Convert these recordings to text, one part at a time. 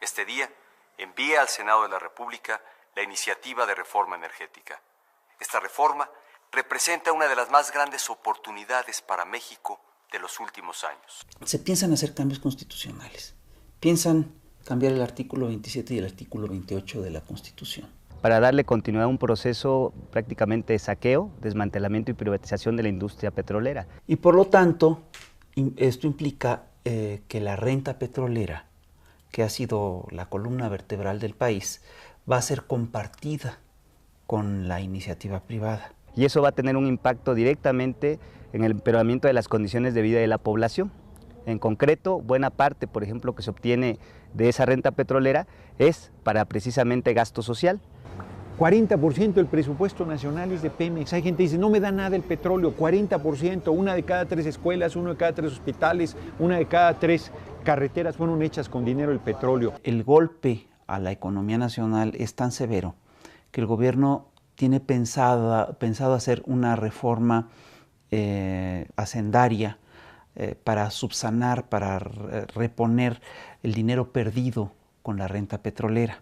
Este día envía al Senado de la República la iniciativa de reforma energética. Esta reforma representa una de las más grandes oportunidades para México de los últimos años. Se piensan hacer cambios constitucionales. Piensan cambiar el artículo 27 y el artículo 28 de la Constitución. Para darle continuidad a un proceso prácticamente de saqueo, desmantelamiento y privatización de la industria petrolera. Y por lo tanto, esto implica que la renta petrolera, que ha sido la columna vertebral del país, va a ser compartida con la iniciativa privada. Y eso va a tener un impacto directamente en el empeoramiento de las condiciones de vida de la población. En concreto, buena parte, por ejemplo, que se obtiene de esa renta petrolera es para precisamente gasto social. 40% del presupuesto nacional es de Pemex. Hay gente que dice, no me da nada el petróleo. 40%, una de cada 3 escuelas, uno de cada 3 hospitales, una de cada 3 carreteras fueron hechas con dinero del petróleo. El golpe a la economía nacional es tan severo que el gobierno tiene pensado hacer una reforma hacendaria para subsanar, para reponer el dinero perdido con la renta petrolera.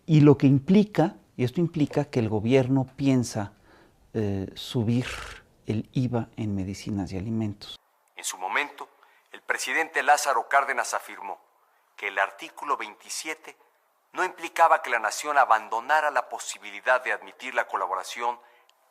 Y lo que implica, y esto implica que el gobierno piensa subir el IVA en medicinas y alimentos. En su momento, el presidente Lázaro Cárdenas afirmó que el artículo 27 no implicaba que la nación abandonara la posibilidad de admitir la colaboración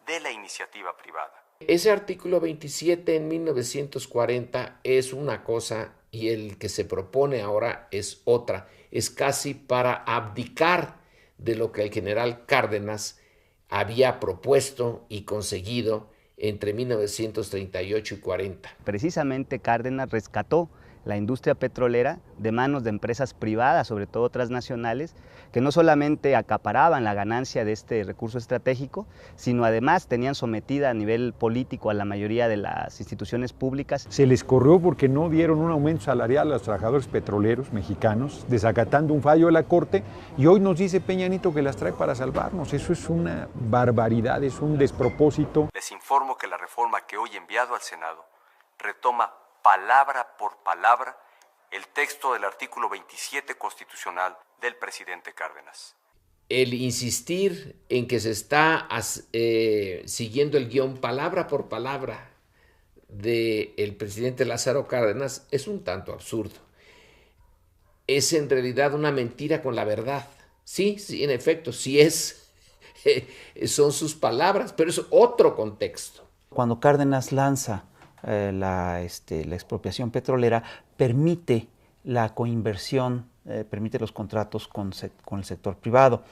de la iniciativa privada. Ese artículo 27 en 1940 es una cosa y el que se propone ahora es otra. Es casi para abdicar de lo que el general Cárdenas había propuesto y conseguido entre 1938 y 40. Precisamente Cárdenas rescató la industria petrolera de manos de empresas privadas, sobre todo transnacionales, que no solamente acaparaban la ganancia de este recurso estratégico, sino además tenían sometida a nivel político a la mayoría de las instituciones públicas. Se les corrió porque no dieron un aumento salarial a los trabajadores petroleros mexicanos, desacatando un fallo de la Corte, y hoy nos dice Peña Nieto que las trae para salvarnos. Eso es una barbaridad, es un despropósito. Les informo que la reforma que hoy he enviado al Senado retoma palabra por palabra el texto del artículo 27 constitucional del presidente Cárdenas. El insistir en que se está siguiendo el guión palabra por palabra del presidente Lázaro Cárdenas es un tanto absurdo. Es en realidad una mentira con la verdad. Sí, en efecto, sí son sus palabras, pero es otro contexto. Cuando Cárdenas lanza la expropiación petrolera, permite la coinversión, permite los contratos con el sector privado.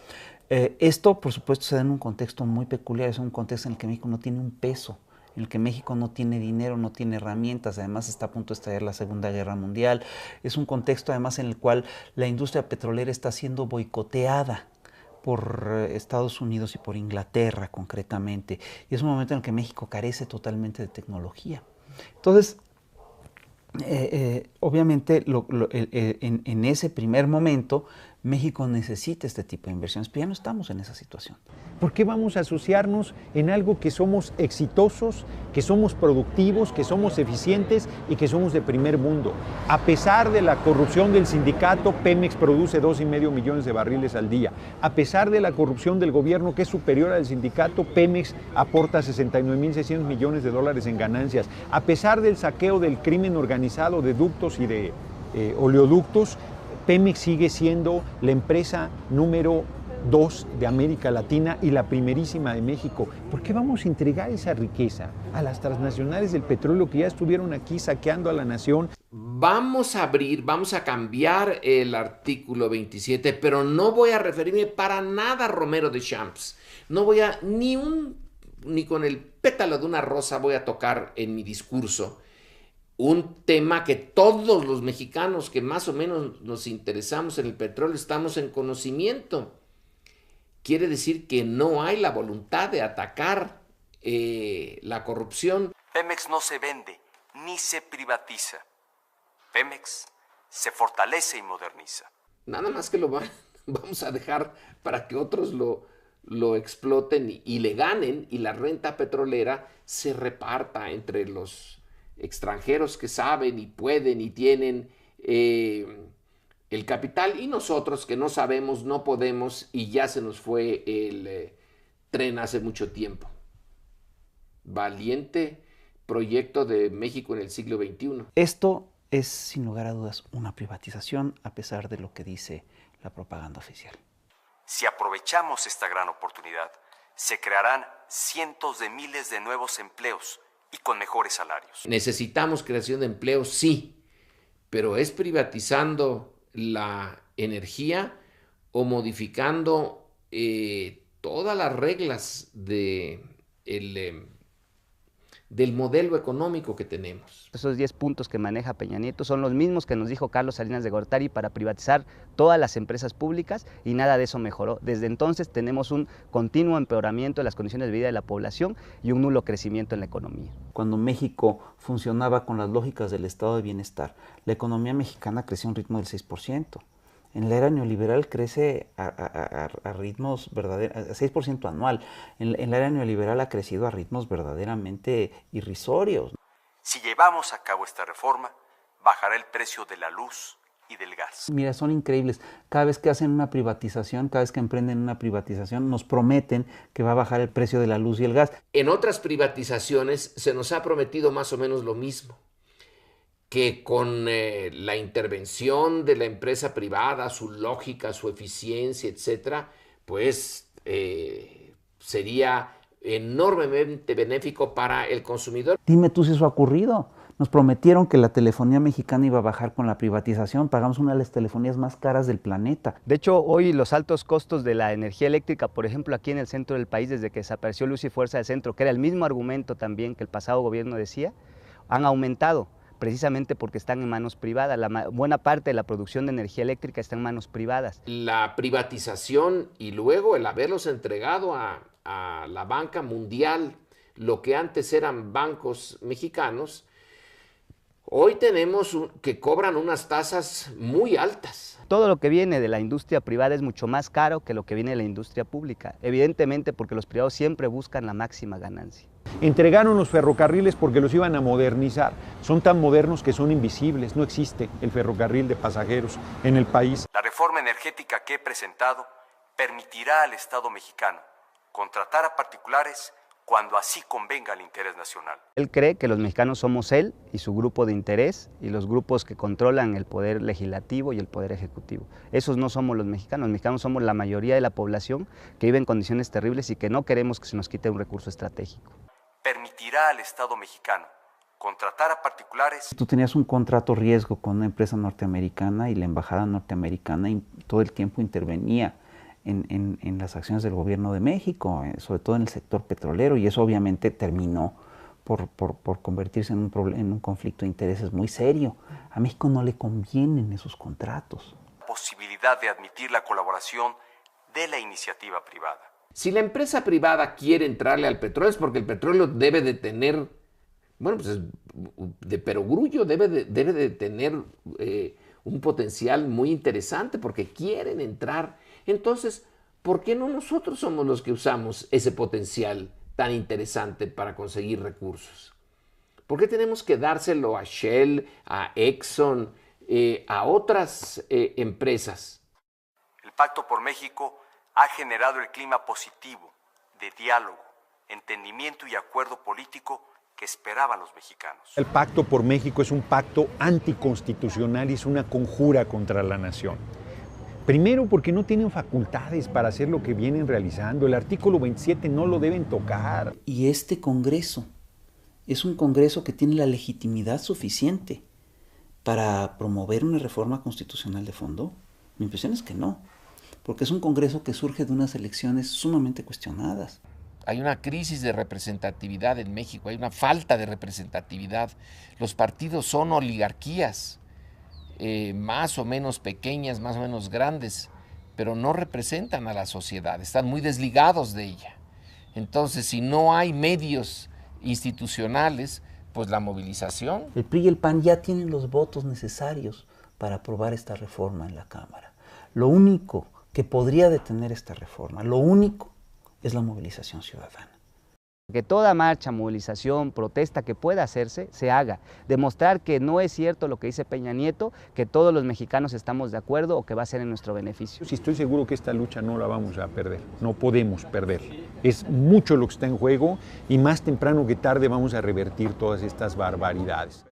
Esto, por supuesto, se da en un contexto muy peculiar, es un contexto en el que México no tiene un peso, en el que México no tiene dinero, no tiene herramientas, además está a punto de estallar la Segunda Guerra Mundial. Es un contexto además en el cual la industria petrolera está siendo boicoteada por Estados Unidos y por Inglaterra concretamente. Y es un momento en el que México carece totalmente de tecnología. Entonces, obviamente, en ese primer momento, México necesita este tipo de inversiones, pero ya no estamos en esa situación. ¿Por qué vamos a asociarnos en algo que somos exitosos, que somos productivos, que somos eficientes y que somos de primer mundo? A pesar de la corrupción del sindicato, Pemex produce 2,5 millones de barriles al día. A pesar de la corrupción del gobierno, que es superior al sindicato, Pemex aporta 69.600 millones de dólares en ganancias. A pesar del saqueo del crimen organizado de ductos y de oleoductos, Pemex sigue siendo la empresa número 2 de América Latina y la primerísima de México. ¿Por qué vamos a entregar esa riqueza a las transnacionales del petróleo que ya estuvieron aquí saqueando a la nación? Vamos a cambiar el artículo 27, pero no voy a referirme para nada a Romero de Champs. No voy a, ni con el pétalo de una rosa voy a tocar en mi discurso un tema que todos los mexicanos que más o menos nos interesamos en el petróleo estamos en conocimiento. Quiere decir que no hay la voluntad de atacar la corrupción. Pemex no se vende ni se privatiza. Pemex se fortalece y moderniza. Nada más que vamos a dejar para que otros lo exploten y le ganen, y la renta petrolera se reparta entre los extranjeros que saben y pueden y tienen el capital y nosotros que no sabemos, no podemos y ya se nos fue el tren hace mucho tiempo. Valiente proyecto de México en el siglo XXI. Esto es, sin lugar a dudas, una privatización, a pesar de lo que dice la propaganda oficial. Si aprovechamos esta gran oportunidad, se crearán cientos de miles de nuevos empleos y con mejores salarios. Necesitamos creación de empleos, sí, pero ¿es privatizando la energía o modificando todas las reglas del modelo económico que tenemos? Esos 10 puntos que maneja Peña Nieto son los mismos que nos dijo Carlos Salinas de Gortari para privatizar todas las empresas públicas y nada de eso mejoró. Desde entonces tenemos un continuo empeoramiento de las condiciones de vida de la población y un nulo crecimiento en la economía. Cuando México funcionaba con las lógicas del estado de bienestar, la economía mexicana creció a un ritmo del 6%. En la era neoliberal crece a ritmos verdaderos, 6% anual. En la era neoliberal ha crecido a ritmos verdaderamente irrisorios. Si llevamos a cabo esta reforma, bajará el precio de la luz y del gas. Mira, son increíbles. Cada vez que hacen una privatización, cada vez que emprenden una privatización, nos prometen que va a bajar el precio de la luz y el gas. En otras privatizaciones se nos ha prometido más o menos lo mismo, que con la intervención de la empresa privada, su lógica, su eficiencia, etcétera, pues sería enormemente benéfico para el consumidor. Dime tú si eso ha ocurrido. Nos prometieron que la telefonía mexicana iba a bajar con la privatización. Pagamos una de las telefonías más caras del planeta. De hecho, hoy los altos costos de la energía eléctrica, por ejemplo, aquí en el centro del país, desde que desapareció Luz y Fuerza del Centro, que era el mismo argumento también que el pasado gobierno decía, han aumentado, precisamente porque están en manos privadas. Buena parte de la producción de energía eléctrica está en manos privadas. La privatización y luego el haberlos entregado a la banca mundial, lo que antes eran bancos mexicanos, hoy tenemos que cobran unas tasas muy altas. Todo lo que viene de la industria privada es mucho más caro que lo que viene de la industria pública, evidentemente porque los privados siempre buscan la máxima ganancia. Entregaron los ferrocarriles porque los iban a modernizar. Son tan modernos que son invisibles. No existe el ferrocarril de pasajeros en el país. La reforma energética que he presentado permitirá al Estado mexicano contratar a particulares cuando así convenga al interés nacional. Él cree que los mexicanos somos él y su grupo de interés y los grupos que controlan el poder legislativo y el poder ejecutivo. Esos no somos los mexicanos somos la mayoría de la población que vive en condiciones terribles y que no queremos que se nos quite un recurso estratégico. Permitirá al Estado mexicano contratar a particulares. Tú tenías un contrato riesgo con una empresa norteamericana y la embajada norteamericana todo el tiempo intervenía en las acciones del gobierno de México, sobre todo en el sector petrolero, y eso obviamente terminó por convertirse en un conflicto de intereses muy serio. A México no le convienen esos contratos. Posibilidad de admitir la colaboración de la iniciativa privada. Si la empresa privada quiere entrarle al petróleo es porque el petróleo debe de tener, bueno, pues de perogrullo, debe de tener un potencial muy interesante porque quieren entrar. Entonces, ¿por qué no nosotros somos los que usamos ese potencial tan interesante para conseguir recursos? ¿Por qué tenemos que dárselo a Shell, a Exxon, a otras empresas? El Pacto por México ha generado el clima positivo de diálogo, entendimiento y acuerdo político que esperaban los mexicanos. El Pacto por México es un pacto anticonstitucional y es una conjura contra la nación. Primero, porque no tienen facultades para hacer lo que vienen realizando. El artículo 27 no lo deben tocar. Y este Congreso es un Congreso que tiene la legitimidad suficiente para promover una reforma constitucional de fondo. Mi impresión es que no, porque es un Congreso que surge de unas elecciones sumamente cuestionadas. Hay una crisis de representatividad en México, hay una falta de representatividad. Los partidos son oligarquías. Más o menos pequeñas, más o menos grandes, pero no representan a la sociedad, están muy desligados de ella. Entonces, si no hay medios institucionales, pues la movilización. El PRI y el PAN ya tienen los votos necesarios para aprobar esta reforma en la Cámara. Lo único que podría detener esta reforma, lo único, es la movilización ciudadana. Que toda marcha, movilización, protesta que pueda hacerse, se haga. Demostrar que no es cierto lo que dice Peña Nieto, que todos los mexicanos estamos de acuerdo o que va a ser en nuestro beneficio. Sí, estoy seguro que esta lucha no la vamos a perder, no podemos perder. Es mucho lo que está en juego y más temprano que tarde vamos a revertir todas estas barbaridades.